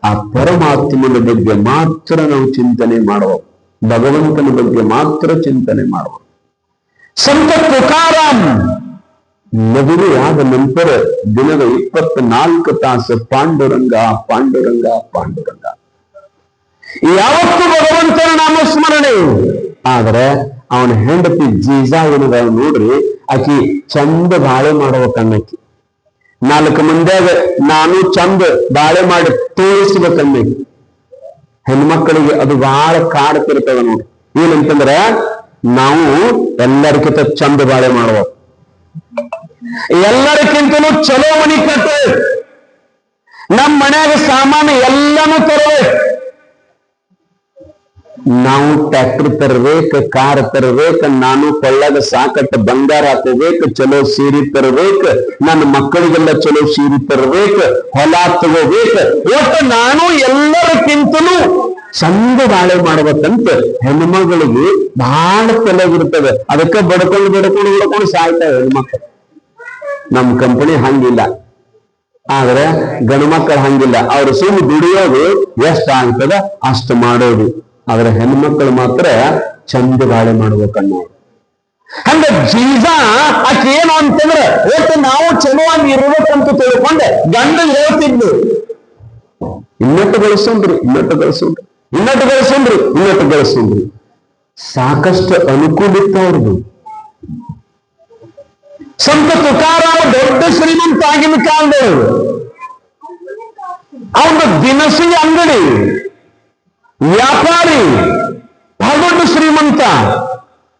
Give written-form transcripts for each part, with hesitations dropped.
ಆ ಪರಮಾತ್ಮನ ಬಗ್ಗೆ ಮಾತ್ರ ನಾವು ಚಿಂತನೆ ಮಾಡುವ, ಭಗವಂತನ ಬಗ್ಗೆ ಮಾತ್ರ ಚಿಂತನೆ ಮಾಡುವ. ಸಂತ ತುಕಾರಾಮ್ ಮದುವೆಯಾದ ನಂತರ ದಿನದ 24 ತಾಸು ಪಾಂಡುರಂಗ ಪಾಂಡುರಂಗ ಪಾಂಡುರಂಗ, ಯಾವತ್ತು ಭಗವಂತನ ನಾಮಸ್ಮರಣೆ. ಆದ್ರೆ ಅವನ ಹೆಂಡತಿ ಜೀಜಾ ಏನದ ನೋಡ್ರಿ, ಆಕಿ ಚಂದ ಬಾಳೆ ಮಾಡುವ ಕಣ್ಣಕಿ. 4 ಮಂದಿಯಾಗ ನಾನು ಚಂದ ಬಾಳೆ ಮಾಡಿ ತೋರಿಸ್ಬೇಕನ್ನಕಿ. ಹೆಣ್ಮಕ್ಕಳಿಗೆ ಅದು ಬಹಳ ಕಾಡ್ತಿರ್ತದ ನೋಡಿ. ಏನಂತಂದ್ರ ನಾವು ಎಲ್ಲರಿಗಿಂತ ಚಂದ ಬಾಳೆ ಮಾಡುವ, ಎಲ್ಲರಿಗಿಂತಲೂ ಚಲೋ ಮನಿ ಕಟ್ಟೆ, ನಮ್ಮ ಮನ್ಯಾಗ ಸಾಮಾನು ಎಲ್ಲಾನು ತರಬೇಕು. ನಾವು ಟ್ರ್ಯಾಕ್ಟರ್ ತರಬೇಕು, ಕಾರ್ ತರಬೇಕು, ನಾನು ಕೊಳ್ಳಾಗ ಸಾಕಟ್ಟು ಬಂಗಾರ ಹಾಕೋಬೇಕು, ಚಲೋ ಸೀರೆ ತರಬೇಕು, ನನ್ನ ಮಕ್ಕಳಿಗೆಲ್ಲ ಚಲೋ ಸೀರೆ ತರಬೇಕು, ಹೊಲ ತಗೋಬೇಕು. ಒಟ್ಟು ನಾನು ಎಲ್ಲರಿಗಿಂತಲೂ ಚಂದ ಬಾಳೆ ಮಾಡ್ಬೇಕಂತ ಹೆಣ್ಮಗಳಿಗೆ ಬಹಳ ತಲೆಗಿರ್ತದೆ. ಅದಕ್ಕೆ ಬಡ್ಕೊಂಡು ಬಡ್ಕೊಂಡು ಬಡ್ಕೊಂಡು ಸಾಯ್ತಾವೆ ಹೆಣ್ಮಕ್ಳು. ನಮ್ ಕಂಪನಿ ಹಂಗಿಲ್ಲ, ಆದ್ರೆ ಗಂಡು ಮಕ್ಕಳು ಹಂಗಿಲ್ಲ. ಅವ್ರು ಸುಮ್ಮನೆ ದುಡಿಯೋದು ಎಷ್ಟ ಆಗ್ತದ ಅಷ್ಟು ಮಾಡೋದು. ಆದ್ರೆ ಹೆಣ್ಮಕ್ಳು ಮಾತ್ರ ಚಂದ ಬಾಳೆ ಮಾಡ್ಬೇಕನ್ನೋರು. ಹಂಗ ಜೀಜಾ ಆಕೆ ಏನು ಅಂತಂದ್ರೆ ಒಟ್ಟು ನಾವು ಚಲುವಾಗಿ ಇರ್ಬೇಕಂತ ತಿಳ್ಕೊಂಡೆ ಗಂಡ ಹೇಳ್ತಿದ್ಲು, ಇನ್ನಟ್ಟು ಗಳಿಸೋಣ್ರಿ, ಇನ್ನಟ್ಟು ಗಳಿಸೋಣ್ರಿ, ಇನ್ನಟ್ಟು ಗಳಿಸೋಣ್ರಿ, ಇನ್ನಟ್ಟು ಗಳಿಸೋಣ್ರಿ. ಸಾಕಷ್ಟು ಅನುಕೂಲ ಇತ್ತು ಅವ್ರದ್ದು. ಸಂತ ತುಕಾರಾಮ ದೊಡ್ಡ ಶ್ರೀಮಂತ ಆಗಿನ ಕಾಲದವರು. ಅವನ ದಿನಸಿ ಅಂಗಡಿ ವ್ಯಾಪಾರಿ, ಬಹಳ ದೊಡ್ಡ ಶ್ರೀಮಂತ.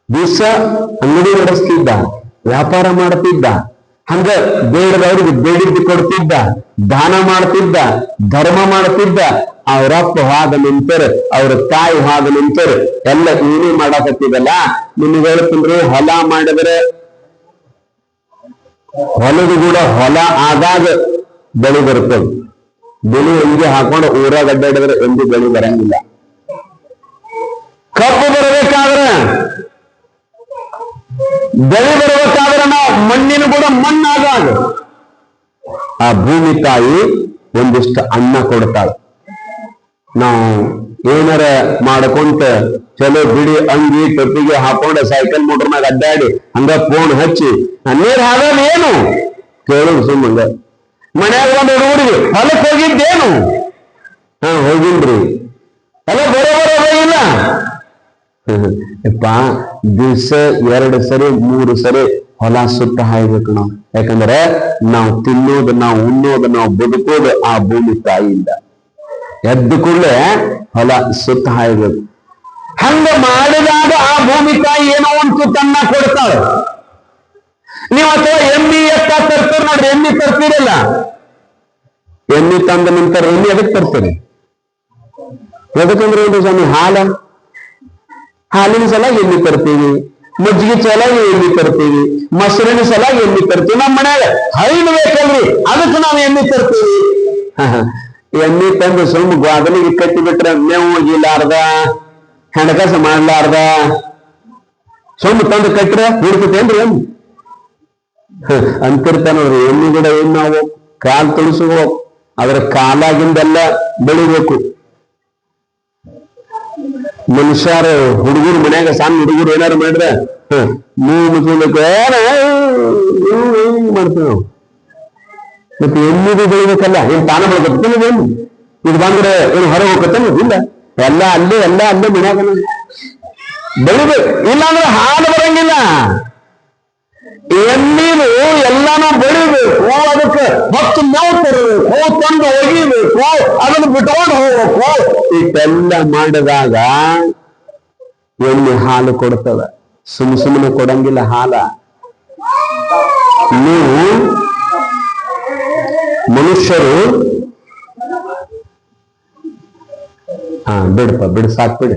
ದಿವಸ ಅಂಗಡಿ ನಡೆಸ್ತಿದ್ದ, ವ್ಯಾಪಾರ ಮಾಡ್ತಿದ್ದ, ಹಂಗ ಬೇಡದವ್ರಿಗೆ ಬೇಡಿದ್ದು ಕೊಡ್ತಿದ್ದ, ದಾನ ಮಾಡ್ತಿದ್ದ, ಧರ್ಮ ಮಾಡ್ತಿದ್ದ. ಅವ್ರಪ್ಪ ಹೋದ ನಿಂತರ, ಅವ್ರ ತಾಯಿ ಹೋದ ನಿಂತರ ಎಲ್ಲ ಏನೇ ಮಾಡಾಕತ್ತಿದಲ್ಲ. ನಿಮ್ಗೆ ಹೇಳ್ತೀನಿ, ಹೊಲ ಮಾಡಿದ್ರೆ ಹೊಲದು ಕೂಡ ಹೊಲ ಆದಾಗ ಬೆಳೆ ಬರ್ತದೆ. ಬೆಳೆ ಹೆಂಗೆ ಹಾಕೊಂಡು ಊರಾಗ ಅಡ್ಡಾಡಿದ್ರೆ ಎಂದು ಬೆಳೆ ಬರಂಗಿಲ್ಲ. ಕಬ್ಬು ಬರಬೇಕಾದ್ರೆ, ಬೆಳೆ ಬರಬೇಕಾದ್ರೆ ನಾವು ಮಣ್ಣಿನ ಕೂಡ ಮಣ್ಣಾದಾಗ ಆ ಭೂಮಿ ತಾಯಿ ಒಂದಿಷ್ಟು ಅನ್ನ ಕೊಡ್ತಾಳೆ. ನಾವು ಏನಾರ ಮಾಡ್ಕೊಂತ ಚಲೋ ಬಿಡಿ ಅಂಗಿ ಟೊಪ್ಪಿಗೆ ಹಾಕೊಂಡ ಸೈಕಲ್ ಮೋಟರ್ನಾಗ ಅಡ್ಡಾಡಿ ಹಂಗ ಫೋನ್ ಹಚ್ಚಿ ನೀರ್ ಹಾಕೋದು ಏನು ಕೇಳೋದು ಸುಮ್ಮಂಗ. ಮನ್ಯಾಗ ಒಂದು ಹುಡುಗರಿಗೆ ಹೊಲಕ್ಕೆ ಹೋಗಿದ್ದೇನು? ಹೋಗಿನ್ರಿ. ಹೊಲ ಬರೋಬರ ಹೋಗಿಲ್ಲ. ಯಪ್ಪ ದಿವಸ 2 ಸರಿ 3 ಸರಿ ಹೊಲ ಸುತ್ತ ಹಾಯ್ಬೇಕು ನಾವು. ಯಾಕಂದ್ರೆ ನಾವು ತಿನ್ನೋದು, ನಾವು ಉಣ್ಣೋದು, ನಾವು ಬದುಕೋದು ಆ ಭೂಮಿ ತಾಯಿಯಿಂದ. ಎದ್ದು ಕೂಡಲೇ ಹೊಲ ಸುತ್ತ ಹಾಯ್ಬೇಕು. ಹಂಗ ಮಾಡಿದಾಗ ಆ ಭೂಮಿ ತಾಯಿ ಏನೋ ಒಂದು ತನ್ನ ಕೊಡ್ತಾಳೆ. ನೀವು ಅಥವಾ ಎಮ್ಮಿ ಎತ್ತ ತರ್ತೀರಿ ನೋಡ್ರಿ, ಎಮ್ಮಿ ತರ್ತೀರಲ್ಲ, ಎಮ್ಮಿ ತಂದ ನಂತರ ಎಮ್ಮಿ ಅದಕ್ಕೆ ತರ್ತೀರಿ. ಎದಕ್ಕಂದ್ರೆ ಏನು ಸ್ವಾಮಿ? ಹಾಲಿನ ಸಲ ಎಮ್ಮಿ ತರ್ತೀವಿ, ಮಜ್ಜಿಗೆ ಸಲಾಗಿ ಎಮ್ಮಿ ತರ್ತೀವಿ, ಮೊಸರಿನ ಸಲಾಗಿ ಎಮ್ಮಿ ತರ್ತೀವಿ. ನಮ್ಮ ಮನ್ಯಾಗ ಹೈನು ಬೇಕಲ್ರಿ, ಅದಕ್ಕೆ ನಾವು ಎಮ್ಮಿ ತರ್ತೀವಿ. ಎಮ್ಮಿ ತಂದು ಸುಮ್ಮ ಗ್ವಾದಲಿಗೆ ಕಟ್ಟಿ ಬಿಟ್ರೆ ಮೇವು ಒಗಿಲಾರ್ದ, ಹೆಣಕಸ ಮಾಡ್ಲಾರ್ದ ಸುಮ್ಮ ತಂದು ಕಟ್ರೆ ಹುಡ್ಕತೇನ್ರಿ ಎಮ್ಮಿ ಅಂತಿರ್ತಾನವ್ರಿ. ಎಮ್ಮಿ ಕೂಡ ಏನ್ ನಾವು ಕಾಲ್ ತುಳಿಸುವ, ಅದ್ರ ಕಾಲಾಗಿಂದೆಲ್ಲ ಬೆಳಿಬೇಕು. ಮನುಷ್ಯರು ಹುಡುಗರು ಮನ್ಯಾಗ ಸಣ್ಣ ಹುಡುಗರು ಏನಾರು ಮಾಡಿದ್ರೆ ಮೂಗು ಮುಚ್ಚಲಿಕ್ಕೆ ಮಾಡ್ತೀವಿ ನಾವು. ಮತ್ತೆ ಎಮ್ಮಿಗೂ ಬೆಳಿಬೇಕಲ್ಲ, ಏನ್ ತಾನ ಬೆಳಕತ್ತೇನು? ಏನು ಇದು ಬಂದ್ರೆ ಏನು ಹೊರ ಹೋಗತ್ತೇನು? ಇಲ್ಲ, ಎಲ್ಲ ಅಲ್ಲೇ ಮನ್ಯಾಗ ಬೆಳಿಬೇಕು. ಇಲ್ಲಾಂದ್ರೆ ಹಾಲು ಬರಂಗಿಲ್ಲ. ಎಮ್ಮಿನು ಎಲ್ಲಾನು ಬೆಳಿಬೇಕು, ಅದಕ್ಕೆ ಹೊತ್ತು ಮೇವು ತರಬೇಕು, ತಂದು ಒಗಿಬೇಕು, ಅದನ್ನು ಬಿಟ್ಕೊಂಡು ಹೋಗ್ಬೇಕು. ಇಷ್ಟೆಲ್ಲ ಮಾಡಿದಾಗ ಎಮ್ಮೆ ಹಾಲು ಕೊಡ್ತದ. ಸುಮ್ಮನೆ ಕೊಡಂಗಿಲ್ಲ ಹಾಲ. ನೀವು ಮನುಷ್ಯರು ಬಿಡಪ್ಪ ಬಿಡು, ಸಾಕು ಬಿಡಿ.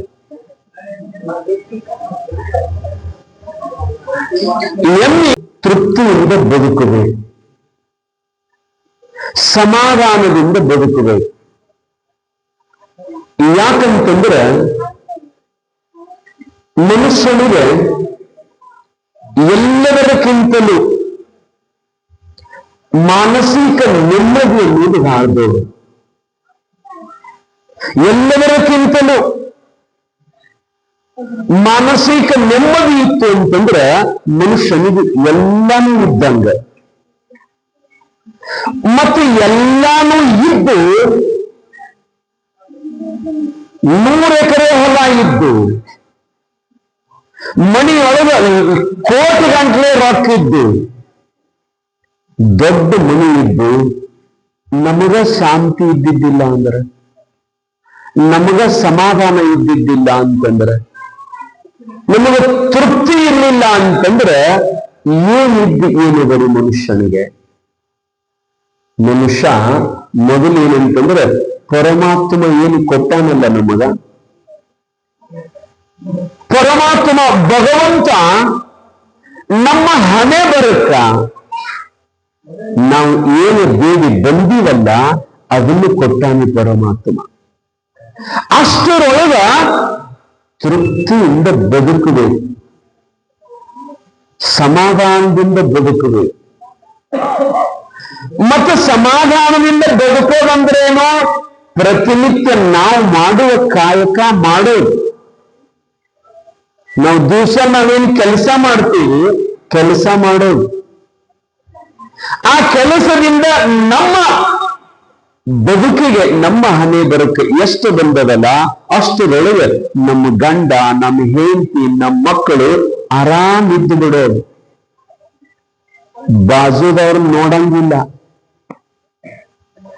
ಎಮ್ಮೆ ತೃಪ್ತಿಯಿಂದ ಬದುಕಬೇಕು, ಸಮಾಧಾನದಿಂದ ಬದುಕಬೇಕು. ಯಾಕಂತಂದ್ರೆ ಮನುಷ್ಯನಿಗೆ ಎಲ್ಲದಕ್ಕಿಂತಲೂ ಮಾನಸಿಕ ನೆಮ್ಮದಿ ಎನ್ನುವುದು ಬಹಳ. ಎಲ್ಲದಕ್ಕಿಂತಲೂ ಮಾನಸಿಕ ನೆಮ್ಮದಿ ಇತ್ತು ಅಂತಂದ್ರೆ ಮನುಷ್ಯನಿಗೆ ಎಲ್ಲಾನು ಇದ್ದಂಗ. ಮತ್ತು ಎಲ್ಲಾನು ಇದ್ದು 100 ಎಕರೆ ಹೊಲ ಇದ್ದು ಮನೆಯೊಳಗ ಕೋಟಿ ಗಂಟಲೆ ರೊಕ್ಕ ಇದ್ದು ದೊಡ್ಡ ಮನೆ ಇದ್ದು ನಮಗ ಶಾಂತಿ ಇದ್ದಿದ್ದಿಲ್ಲ ಅಂದ್ರೆ, ನಮಗ ಸಮಾಧಾನ ಇದ್ದಿದ್ದಿಲ್ಲ ಅಂತಂದ್ರೆ, ನಮಗ ತೃಪ್ತಿ ಇರಲಿಲ್ಲ ಅಂತಂದ್ರೆ ಏನಿದ್ದು ಏನಿದರು ಮನುಷ್ಯನಿಗೆ? ಮನುಷ್ಯ ಮೊದಲು ಏನಂತಂದ್ರೆ ಪರಮಾತ್ಮ ಏನು ಕೊಟ್ಟಾನಲ್ಲ ನಮಗ, ಪರಮಾತ್ಮ ಭಗವಂತ ನಮ್ಮ ಹಣೆ ಬರಕ್ಕ ನಾವು ಏನು ಬೇಡಿ ಬಂದೀವಲ್ಲ ಅದನ್ನು ಕೊಟ್ಟಾನೆ ಪರಮಾತ್ಮ. ಅಷ್ಟರೊಳಗ ತೃಪ್ತಿಯಿಂದ ಬದುಕಬೇಕು, ಸಮಾಧಾನದಿಂದ ಬದುಕಬೇಕು. ಮತ್ತೆ ಸಮಾಧಾನದಿಂದ ಬದುಕೋದಂದ್ರೇನು? ಪ್ರತಿನಿತ್ಯ ನಾವು ಮಾಡುವ ಕಾಯಕ ಮಾಡೋದು. ನಾವು ದಿವಸ ನಾವೇನು ಕೆಲಸ ಮಾಡ್ತೀವಿ, ಕೆಲಸ ಮಾಡೋದು. ಆ ಕೆಲಸದಿಂದ ನಮ್ಮ ಬದುಕಿಗೆ, ನಮ್ಮ ಹಣೆ ಬರಕ್ಕೆ ಎಷ್ಟು ಬಂದದಲ್ಲ ಅಷ್ಟರೊಳಗೆ ನಮ್ಮ ಗಂಡ, ನಮ್ಮ ಹೆಂಡತಿ, ನಮ್ಮ ಮಕ್ಕಳು ಆರಾಮಿದ್ದು ಬಿಡೋದು. ಬಾಜುದವ್ರು ನೋಡಂಗಿಲ್ಲ,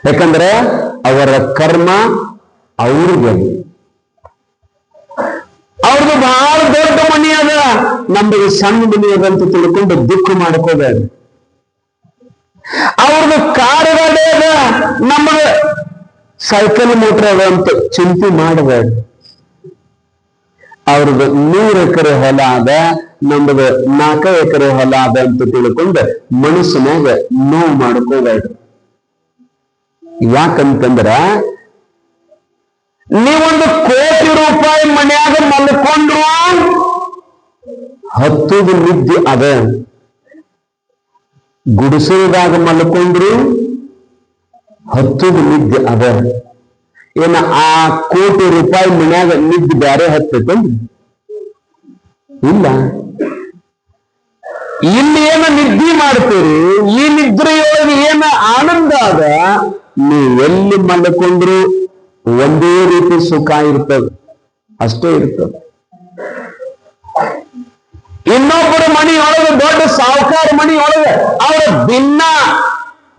ಯಾಕಂದ್ರೆ ಅವರ ಕರ್ಮ ಅವ್ರಿಗೆ. ಅವ್ರದ್ದು ಬಹಳ ದೊಡ್ಡ ಮನೆ ಅದ, ನಮಗೆ ಸಣ್ಣ ಮನೆ ಅದ ಅಂತ ತಿಳ್ಕೊಂಡು ದುಃಖ ಮಾಡ್ಕೋಬೇಡ. ಅವ್ರದ್ದು ಕಾರ್ ಗಾಡಿ ಅದ, ನಮಗೆ ಸೈಕಲ್ ಮೋಟರ್ ಅದ ಅಂತ ಚಿಂತೆ ಮಾಡಬೇಡ. ಅವ್ರದ್ದು 100 ಎಕರೆ ಹೊಲ ಅದ, ನಮ್ದು 4 ಎಕರೆ ಹೊಲ ಅದ ಅಂತ ತಿಳ್ಕೊಂಡು ಮನಸ್ಸಿನಾಗ ನೋವು ಮಾಡ್ಕೋಬೇಡ. ಯಾಕಂತಂದ್ರ ನೀವೊಂದು ಕೋಟಿ ರೂಪಾಯಿ ಮನ್ಯಾಗ ಮಲ್ಕೊಂಡ್ರು ಹತ್ತುದು ನಿದ್ದೆ ಅದ, ಗುಡಿಸಲದಾಗ ಮಲ್ಕೊಂಡ್ರು ಹತ್ತುದು ನಿದ್ದೆ ಅದ. ಏನ ಆ ಕೋಟಿ ರೂಪಾಯಿ ಮನ್ಯಾಗ ನಿದ್ದೆ ಬ್ಯಾರೆ ಹತ್ತೈತಂದ್ರಿ? ಇಲ್ಲ. ಇಲ್ಲಿ ಏನ ನಿದ್ದೆ ಮಾಡ್ತೀರಿ, ಈ ನಿದ್ರೆಯೊಳಗೆ ಏನ ಆನಂದ ಅದ, ನೀವು ಎಲ್ಲಿ ಮಲ್ಕೊಂಡ್ರು ಒಂದೇ ರೀತಿ ಸುಖ ಇರ್ತದೆ, ಅಷ್ಟೇ ಇರ್ತದೆ. ಇನ್ನೊಬ್ಬರ ಮನೆಯೊಳಗೆ, ದೊಡ್ಡ ಸಾಹುಕಾರ ಮನೆಯೊಳಗೆ ಅವರ ದಿನ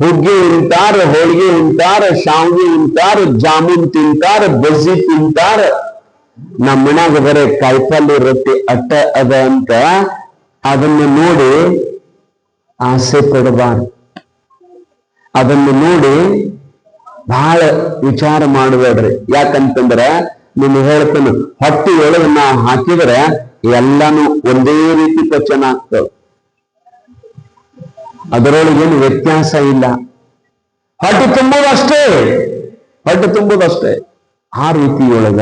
ಹುಗ್ಗಿ ಉಂಟಾರ, ಹೋಳಿಗೆ ಉಂಟಾರ, ಶಾವಿಗೆ ಉಂಟಾರ, ಜಾಮೂನ್ ತಿಂತಾರ, ಬಜ್ಜಿ ತಿಂತಾರ. ನಮ್ಮ ಮನ್ಯಾಗ ಬರೇ ಕಾಯಿಪಲ್ಲೆ ರೊಟ್ಟಿ ಅಟ್ಟ ಅದ ಅಂತ ಅದನ್ನು ನೋಡಿ ಆಸೆ ಪಡಬಾರ್ದು. ಅದನ್ನು ನೋಡಿ ಬಹಳ ವಿಚಾರ ಮಾಡಬೇಡ್ರಿ. ಯಾಕಂತಂದ್ರ ನಿಮ್ಗೆ ಹೇಳ್ತಾನೆ, ಹೊಟ್ಟೆಯೊಳಗೆ ನಾವು ಹಾಕಿದ್ರೆ ಎಲ್ಲಾನು ಒಂದೇ ರೀತಿ ಪಚನ ಆಗ್ತವೆ, ಅದರೊಳಗೇನು ವ್ಯತ್ಯಾಸ ಇಲ್ಲ. ಹೊಟ್ಟೆ ತುಂಬುವುದಷ್ಟೇ, ಹೊಟ್ಟೆ ತುಂಬುವುದಷ್ಟೇ. ಆ ರೀತಿಯೊಳಗ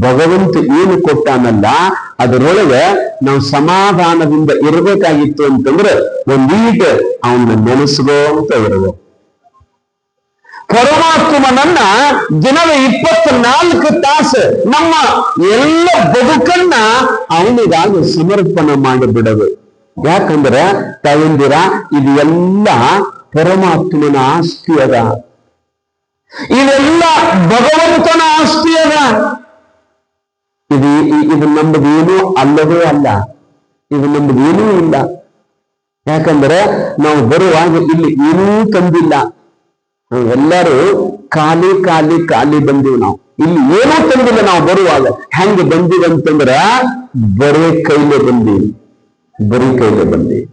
ಭಗವಂತ ಏನು ಕೊಟ್ಟಾನಲ್ಲ ಅದರೊಳಗ ನಾವು ಸಮಾಧಾನದಿಂದ ಇರಬೇಕಾಗಿತ್ತು ಅಂತಂದ್ರೆ ಒಂದೀಟ ಅವನ್ನ ನೆನೆಸ್ಕೊಂತ ಇರಬೇಕು. ಪರಮಾತ್ಮನನ್ನ ದಿನದ 24 ತಾಸು ನಮ್ಮ ಎಲ್ಲ ಬದುಕನ್ನ ಅವನಿಗಾಗಿ ಸಮರ್ಪಣೆ ಮಾಡಿಬಿಡಬೇಕು. ಯಾಕಂದ್ರೆ ತಾಯಂದಿರ ಇದು ಎಲ್ಲ ಪರಮಾತ್ಮನ ಆಸ್ತಿ ಅದ, ಇದೆಲ್ಲ ಭಗವಂತನ ಆಸ್ತಿ ಅದ. ಇದು ನಮ್ಮದೇನೂ ಅಲ್ಲವೇ ಅಲ್ಲ, ಇದು ನಮ್ಮದೇನೂ ಇಲ್ಲ. ಯಾಕಂದ್ರೆ ನಾವು ಬರುವಾಗ ಇಲ್ಲಿ ಏನೂ ತಂದಿಲ್ಲ, ಎಲ್ಲರೂ ಖಾಲಿ ಖಾಲಿ ಖಾಲಿ ಬಂದೀವಿ. ನಾವು ಇಲ್ಲಿ ಏನೂ ತಂದಿಲ್ಲ. ನಾವು ಬರುವಾಗ ಹೆಂಗೆ ಬಂದೀವಿ ಅಂತಂದ್ರ ಬರೀ ಕೈಲೇ ಬಂದೀವಿ, ಬರೀ ಕೈಲೇ ಬಂದೀವಿ.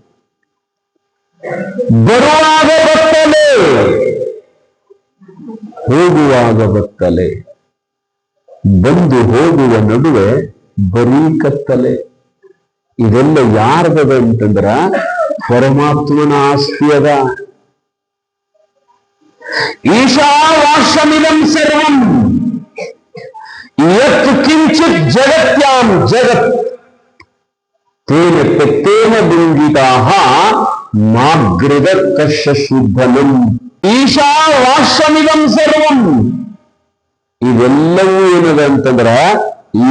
ಬರುವಾಗ ಬತ್ತಲೆ, ಹೋಗುವಾಗ ಬತ್ತಲೆ, ಬಂದು ಹೋಗುವ ನಡುವೆ ಬರೀ ಕತ್ತಲೆ. ಇದೆಲ್ಲ ಯಾರ್ದದ ಅಂತಂದ್ರ ಪರಮಾತ್ಮನ ಆಸ್ತಿ ಅದ. ಈಶಾವಾಸ್ಯಮಿದಂ ಸರ್ವಂ ಯತ್ ಕಿಂಚಿತ್ ಜಗತ್ಯಾಂ ಜಗತ್ ತೇನ ತತ್ತೇನ ಬಿಂಗಿತಾಃ ಮಾಗ್ರಗತ್ ಕಶ್ಯ ಶುದ್ಧನಂ. ಈಶಾವಾಸ್ಯಮಿದಂ ಸರ್ವಂ, ಇವೆಲ್ಲವೂ ಏನದ ಅಂತಂದ್ರ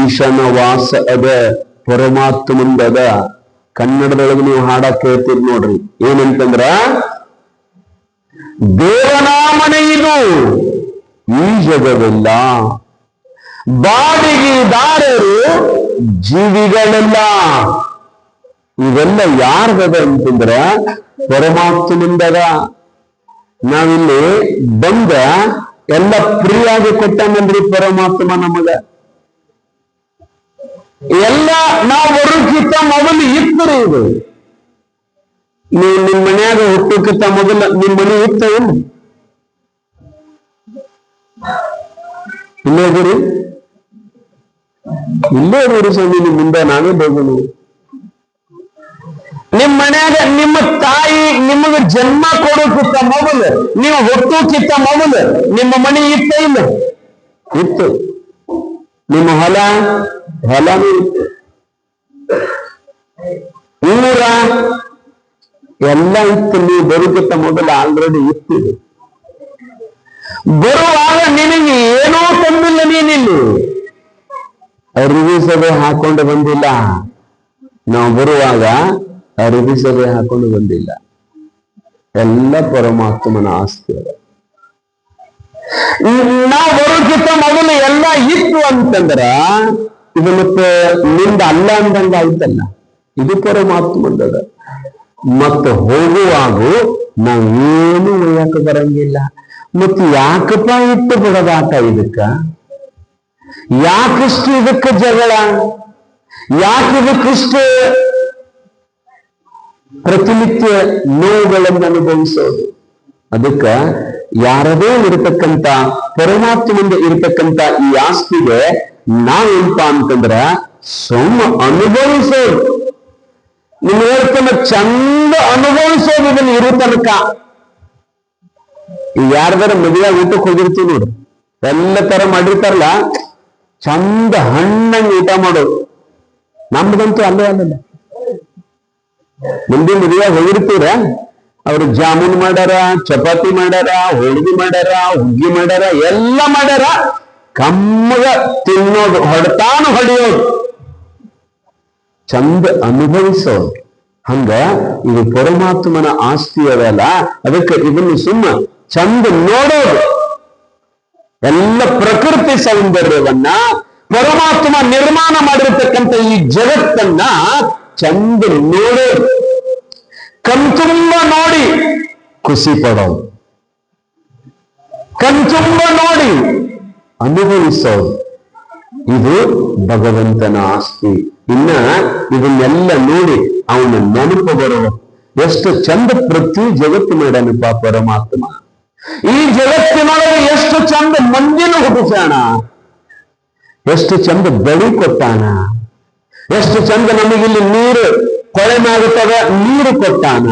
ಈಶನ ವಾಸ ಅದ, ಪರಮಾತ್ಮಂದದ. ಕನ್ನಡದೊಳಗೆ ನೀವು ಹಾಡ ಕೇಳ್ತೀರಿ ನೋಡ್ರಿ, ಏನಂತಂದ್ರ ದೇವನಾಮನೆ ಇದು ಈ ಜಗವೆಲ್ಲ, ಬಾಡಿಗೆದಾರರು ಜೀವಿಗಳೆಲ್ಲ. ಇವೆಲ್ಲ ಯಾರ್ದದ ಅಂತಂದ್ರ ಪರಮಾತ್ಮನಿಂದದ. ನಾವಿಲ್ಲಿ ಬಂದ ಎಲ್ಲ ಫ್ರೀಯಾಗಿ ಕೊಟ್ಟಾನಂದ್ರಿ ಪರಮಾತ್ಮ ನಮಗ. ಎಲ್ಲ ನಾವು ಬರೋಕ್ಕಿಂತ ಮೊದಲು ಇತ್ತರಿ ಇದು. ನೀವು ನಿಮ್ ಮನ್ಯಾಗ ಹುಟ್ಟೋಕ್ಕಿಂತ ಮೊದಲು ನಿಮ್ ಮನೆ ಇತ್ತ ಏನು? ಇಲ್ಲೇ ಇದ್ದೀರಿ? ಇಲ್ಲೇ ಇದ್ದೀರಿ ಸ್ವಾಮಿ, ನಿಮ್ ಮುಂದೆ ನಾವೇ ಹೋಗೋಣ. ನಿಮ್ ಮನ್ಯಾಗ ನಿಮ್ಮ ತಾಯಿ ನಿಮಗ ಜನ್ಮ ಕೊಡೋಕ್ಕಿಂತ ಮೊದಲು, ನೀವು ಹುಟ್ಟೋಕ್ಕಿಂತ ಮೊದಲು ನಿಮ್ಮ ಮನೆ ಇತ್ತ ಇಲ್ಲ? ಇತ್ತು. ನಿಮ್ಮ ಹೊಲನೂ ಇತ್ತು, ಊರ ಎಲ್ಲ ಇತ್ತು. ನೀವು ಬರೋಕ್ಕಿಂತ ಮೊದಲು ಆಲ್ರೆಡಿ ಇತ್ತಿದೆ. ಬರುವಾಗ ನಿನಗೆ ಏನೋ ತಂದಿಲ್ಲ, ನೀನಿಲ್ಲಿ ಅರಿವಿ ಸಭೆ ಹಾಕೊಂಡು ಬಂದಿಲ್ಲ. ನಾವು ಬರುವಾಗ ಅರಿವಿ ಸಭೆ ಹಾಕೊಂಡು ಬಂದಿಲ್ಲ. ಎಲ್ಲ ಪರಮಾತ್ಮನ ಆಸ್ತಿ ಅದ. ನಾವು ಬರೋಕ್ಕಿಂತ ಮೊದಲು ಎಲ್ಲ ಇತ್ತು ಅಂತಂದ್ರ ಇದು ಮತ್ತೆ ನಿಂದ ಅಲ್ಲ ಅಂದಂಗ ಆಯ್ತಲ್ಲ. ಇದು ಪರಮಾತ್ಮಂದದ. ಮತ್ತೆ ಹೋಗುವಾಗ ನಾವೇನು ಒಯ್ಯಕ್ಕೆ ಬರಂಗಿಲ್ಲ. ಮತ್ತೆ ಯಾಕಪ್ಪ ಇಟ್ಟು ಬಿಡದಾಟ ಇದಕ್ಕ? ಯಾಕಿಷ್ಟು ಇದಕ್ಕ ಜಗಳ? ಯಾಕಿದಕ್ಕಿಷ್ಟು ಪ್ರತಿನಿತ್ಯ ನೋವುಗಳನ್ನು ಅನುಭವಿಸೋದು? ಅದಕ್ಕ ಯಾರದೇ ಇರತಕ್ಕಂತ ಪರಮಾತ್ಮನಿಂದ ಇರತಕ್ಕಂತ ಈ ಆಸ್ತಿಗೆ ನಾವೇನಪ್ಪ ಅಂತಂದ್ರ ಸೊಮ್ಮ ಅನುಭವಿಸೋದು. ನಿಮ್ಗೆ ಹೇಳ್ತಾನ ಚಂದ ಅನುಭವಿಸೋದು ಇದನ್ನ ಇರೋ ತನಕ. ಈಗ ಯಾರ್ದಾರ ಮದುವೆ ಊಟಕ್ಕೆ ಹೋಗಿರ್ತೀವಿ ನೋಡ್ರಿ, ಎಲ್ಲ ತರ ಮಾಡಿರ್ತಾರಲ್ಲ, ಚಂದ ಹಣ್ಣಂಗೆ ಊಟ ಮಾಡೋದು. ನಮ್ದಂತೂ ಅಲ್ಲೇ ಅಲ್ಲಲ್ಲ. ಮುಂದಿನ ಮದುವೆ ಹೋಗಿರ್ತೀರ, ಅವ್ರು ಜಾಮೂನ್ ಮಾಡ್ಯಾರ, ಚಪಾತಿ ಮಾಡ್ಯಾರ, ಹೋಳಿಗೆ ಮಾಡ್ಯಾರ, ಹುಗ್ಗಿ ಮಾಡ್ಯಾರ, ಎಲ್ಲ ಮಾಡ್ಯಾರ. ಕಮ್ಮಗ ತಿನ್ನೋದು, ಹೊಡ್ತಾನು ಹೊಡೆಯೋದು, ಚಂದ ಅನುಭವಿಸೋದು. ಹಂಗ ಇದು ಪರಮಾತ್ಮನ ಆಸ್ತಿ ಅದಲ್ಲ. ಅದಕ್ಕೆ ಇದನ್ನು ಸುಮ್ಮ ಚಂದ ನೋಡೋದು. ಎಲ್ಲ ಪ್ರಕೃತಿ ಸೌಂದರ್ಯವನ್ನ ಪರಮಾತ್ಮ ನಿರ್ಮಾಣ ಮಾಡಿರತಕ್ಕಂಥ ಈ ಜಗತ್ತನ್ನ ಚಂದ ನೋಡೋದು, ಕಣ್ತುಂಬ ನೋಡಿ ಖುಷಿ ಪಡೋದು, ಕಣ್ತುಂಬ ನೋಡಿ ಅನುಭವಿಸೋದು. ಇದು ಭಗವಂತನ ಆಸ್ತಿ. ಇನ್ನ ಇದನ್ನೆಲ್ಲ ನೋಡಿ ಅವನ ನೆನಪು ಬರುವ ಎಷ್ಟು ಚಂದ ಪ್ರತಿ ಜಗತ್ತು ಮಾಡ್ಯಾನಪ್ಪ ಪರಮಾತ್ಮ. ಈ ಜಗತ್ತಿನೊಳಗೆ ಎಷ್ಟು ಚಂದ ಮಂದಿನ ಹುಟ್ಟಿಸ್ಯಾಣ, ಎಷ್ಟು ಚಂದ ಬೆಳಿ ಕೊಟ್ಟಾನ, ಎಷ್ಟು ಚಂದ ನಮಗಿಲ್ಲಿ ನೀರು ಕೊಳೆ ಮಾಡುತ್ತವೆ, ನೀರು ಕೊಟ್ಟಾನ.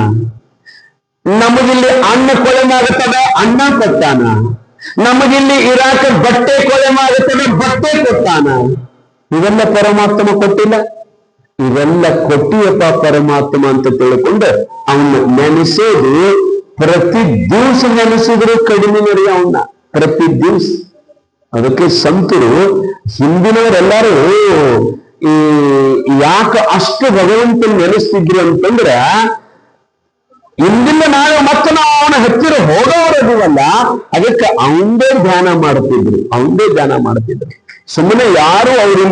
ನಮಗಿಲ್ಲಿ ಅನ್ನ ಕೊಳೆ ಮಾಡುತ್ತವೆ, ಅನ್ನ ಕೊಟ್ಟಾನ. ನಮಗಿಲ್ಲಿ ಇರಾಕ ಬಟ್ಟೆ ಕೊಳೆ ಮಾಡುತ್ತವೆ, ಬಟ್ಟೆ ಕೊಟ್ಟಾನ. ಇವೆಲ್ಲ ಪರಮಾತ್ಮ ಕೊಟ್ಟಿಲ್ಲ? ಇವೆಲ್ಲ ಕೊಟ್ಟಿಯಪ್ಪ ಪರಮಾತ್ಮ ಅಂತ ತಿಳ್ಕೊಂಡು ಅವನ್ನ ನೆನೆಸೋದು. ಪ್ರತಿ ದಿವಸ ನೆನೆಸಿದ್ರು ಕಡಿಮೆ ನೋಡಿ ಅವನ್ನ, ಪ್ರತಿ ದಿವಸ. ಅದಕ್ಕೆ ಸಂತರು ಹಿಂದಿನವರೆಲ್ಲರೂ ಈ ಯಾಕೆ ಅಷ್ಟು ಭಗವಂತನ ನೆನೆಸ್ತಿದ್ರು ಅಂತಂದ್ರ, ಇಂದಿನ ನಾಳೆ ಮತ್ತೆ ನಾವು ಅವನ ಹತ್ತಿರ ಹೋಗೋವರೆದಿವಲ್ಲ, ಅದಕ್ಕೆ ಅವಂದೇ ಧ್ಯಾನ ಮಾಡ್ತಿದ್ರು, ಅವಂದೇ ಧ್ಯಾನ ಮಾಡ್ತಿದ್ರು. ಸುಮ್ಮನೆ ಯಾರು ಅವರಲ್ಲಿ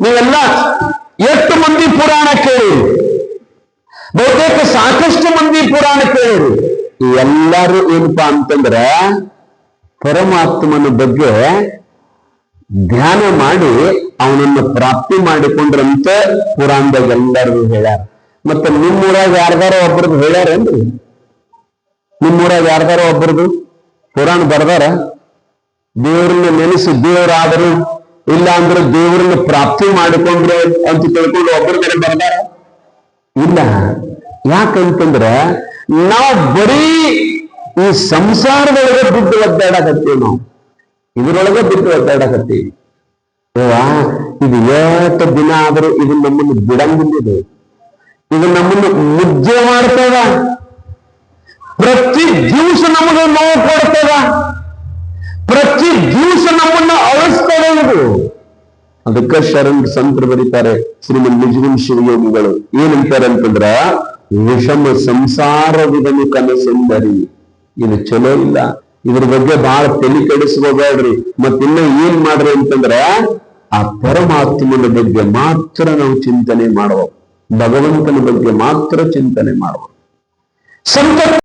ನೀವೆಲ್ಲ ಎಷ್ಟು ಮಂದಿ ಪುರಾಣ ಕೇಳಿರಿ, ಬಹುತೇಕ ಸಾಕಷ್ಟು ಮಂದಿ ಪುರಾಣ ಕೇಳಿರಿ. ಎಲ್ಲರೂ ಏನಪ್ಪಾ ಅಂತಂದ್ರ ಪರಮಾತ್ಮನ ಬಗ್ಗೆ ಧ್ಯಾನ ಮಾಡಿ ಅವನನ್ನು ಪ್ರಾಪ್ತಿ ಮಾಡಿಕೊಂಡ್ರಂತ ಪುರಾಣದಾಗ ಎಲ್ಲರೂ ಹೇಳ್ಯಾರ. ಮತ್ತೆ ನಿಮ್ಮೂರಾಗ ಯಾರ್ದಾರ ಒಬ್ಬರದು ಹೇಳ್ಯಾರೇನ್ರಿ? ನಿಮ್ಮೂರಾಗ ಯಾರ್ದಾರ ಒಬ್ಬರದು ಪುರಾಣ ಬರ್ದಾರ? ದೇವ್ರನ್ನ ನೆನೆಸಿ ದೇವರಾದರು, ಇಲ್ಲ ಅಂದ್ರೆ ದೇವ್ರನ್ನ ಪ್ರಾಪ್ತಿ ಮಾಡಿಕೊಂಡ್ರು ಅಂತ ತಿಳ್ಕೊಂಡು ಒಬ್ಬರ ಮೇಲೆ ಬರ್ದಾರ? ಇಲ್ಲ. ಯಾಕಂತಂದ್ರ ನಾವು ಬರೀ ಈ ಸಂಸಾರದೊಳಗೆ ಬಿದ್ದು ಒದ್ದಾಡಕತ್ತೀವಿ, ನಾವು ಇದ್ರೊಳಗೆ ಬಿದ್ದು ಒದ್ದಾಡಕತ್ತೀವಿ. ಇದು ಎಷ್ಟು ದಿನ ಆದರೂ ಇದು ನಮ್ಮನ್ನು ಬಿಡಂಗಿಲ್ಲ, ಇದು ನಮ್ಮನ್ನು ಮುದ್ದೆ ಮಾಡ್ತದ, ಪ್ರತಿ ದಿವಸ ನಮಗೆ ನೋವು ಕೊಡ್ತದ, ಪ್ರತಿ ದಿವಸ ನಮ್ಮನ್ನು ಅಳಿಸ್ತದೆ. ಇದು ಅದಕ್ಕ ಶರಣ್ ಸಂತರು ಬರೀತಾರೆ, ಶ್ರೀಮನ್ ನಿಜಗುಣ ಶಿವಯೋಗಿಗಳು ಏನಂತಾರೆ ಅಂತಂದ್ರ, ವಿಷಮ ಸಂಸಾರವಿದನು ಕನಸೆಂದರಿ. ಇದು ಚಲೋ ಇಲ್ಲ, ಇದ್ರ ಬಗ್ಗೆ ಬಹಳ ತಲೆ ಕೆಡಿಸ್ಕೋಬೇಡ್ರಿ. ಮತ್ತಿನ್ನ ಏನ್ ಮಾಡ್ರಿ ಅಂತಂದ್ರ, ಆ ಪರಮಾತ್ಮನ ಬಗ್ಗೆ ಮಾತ್ರ ನಾವು ಚಿಂತನೆ ಮಾಡುವ, ಭಗವಂತನ ಬಗ್ಗೆ ಮಾತ್ರ ಚಿಂತನೆ ಮಾಡುವ. ಸಂತ